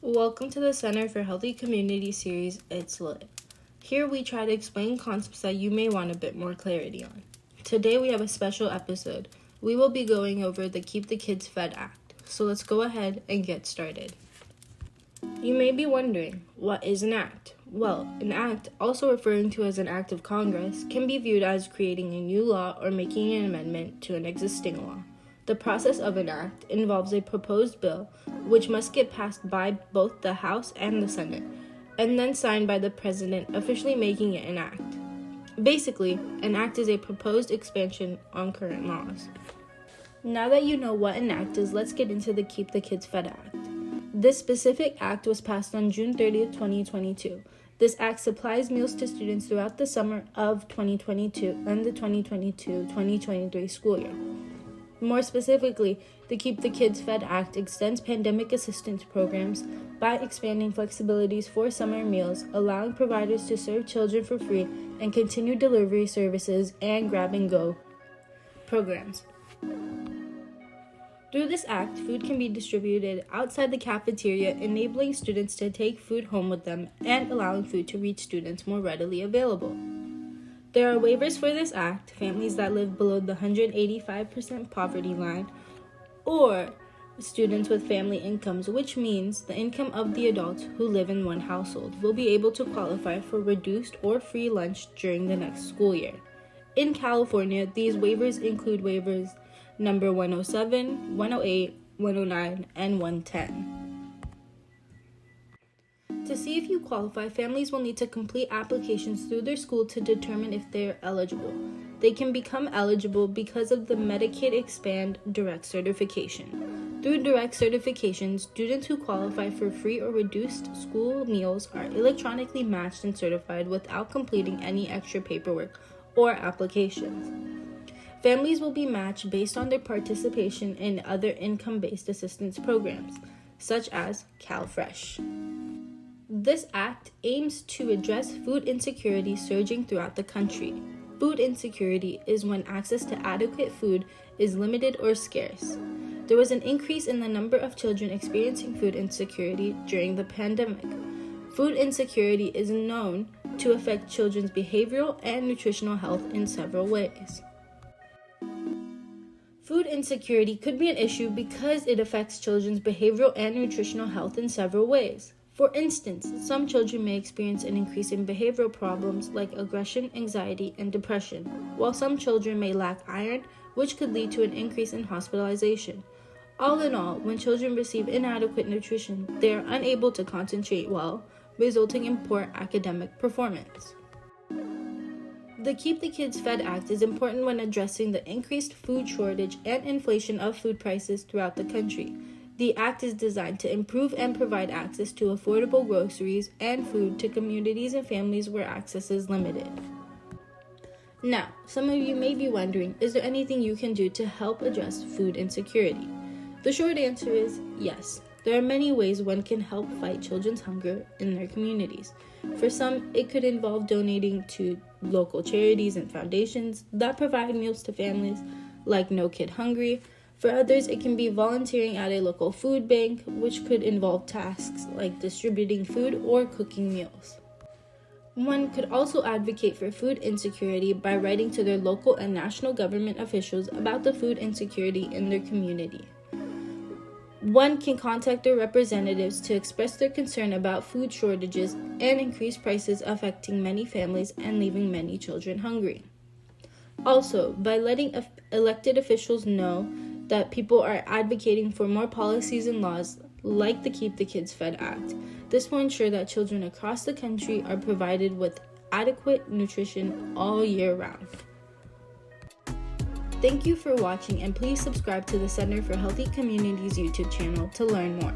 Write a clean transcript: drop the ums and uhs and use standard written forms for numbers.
Welcome to the Center for Healthy Community series, It's Lit. Here we try to explain concepts that you may want a bit more clarity on. Today we have a special episode. We will be going over the Keep the Kids Fed Act. So let's go ahead and get started. You may be wondering, what is an act? Well, an act, also referring to as an act of Congress, can be viewed as creating a new law or making an amendment to an existing law. The process of an act involves a proposed bill, which must get passed by both the House and the Senate, and then signed by the President, officially making it an act. Basically, an act is a proposed expansion on current laws. Now that you know what an act is, let's get into the Keep the Kids Fed Act. This specific act was passed on June 30th, 2022. This act supplies meals to students throughout the summer of 2022 and the 2022-2023 school year. More specifically, the Keep the Kids Fed Act extends pandemic assistance programs by expanding flexibilities for summer meals, allowing providers to serve children for free, and continue delivery services and grab-and-go programs. Through this act, food can be distributed outside the cafeteria, enabling students to take food home with them and allowing food to reach students more readily available. There are waivers for this act: families that live below the 185% poverty line, or students with family incomes, which means the income of the adults who live in one household will be able to qualify for reduced or free lunch during the next school year. In California, these waivers include waivers number 107, 108, 109, and 110. To see if you qualify, families will need to complete applications through their school to determine if they are eligible. They can become eligible because of the Medicaid Expand Direct Certification. Through Direct Certification, students who qualify for free or reduced school meals are electronically matched and certified without completing any extra paperwork or applications. Families will be matched based on their participation in other income-based assistance programs, such as CalFresh. This act aims to address food insecurity surging throughout the country. Food insecurity is when access to adequate food is limited or scarce. There was an increase in the number of children experiencing food insecurity during the pandemic. Food insecurity is known to affect children's behavioral and nutritional health in several ways. Food insecurity could be an issue because it affects children's behavioral and nutritional health in several ways. For instance, some children may experience an increase in behavioral problems like aggression, anxiety, and depression, while some children may lack iron, which could lead to an increase in hospitalization. All in all, when children receive inadequate nutrition, they are unable to concentrate well, resulting in poor academic performance. The Keep the Kids Fed Act is important when addressing the increased food shortage and inflation of food prices throughout the country. The act is designed to improve and provide access to affordable groceries and food to communities and families where access is limited. Now, some of you may be wondering, is there anything you can do to help address food insecurity? The short answer is yes. There are many ways one can help fight children's hunger in their communities. For some, it could involve donating to local charities and foundations that provide meals to families, like No Kid Hungry. For others, it can be volunteering at a local food bank, which could involve tasks like distributing food or cooking meals. One could also advocate for food insecurity by writing to their local and national government officials about the food insecurity in their community. One can contact their representatives to express their concern about food shortages and increased prices affecting many families and leaving many children hungry. Also, by letting elected officials know that people are advocating for more policies and laws like the Keep the Kids Fed Act. This will ensure that children across the country are provided with adequate nutrition all year round. Thank you for watching, and please subscribe to the Center for Healthy Communities YouTube channel to learn more.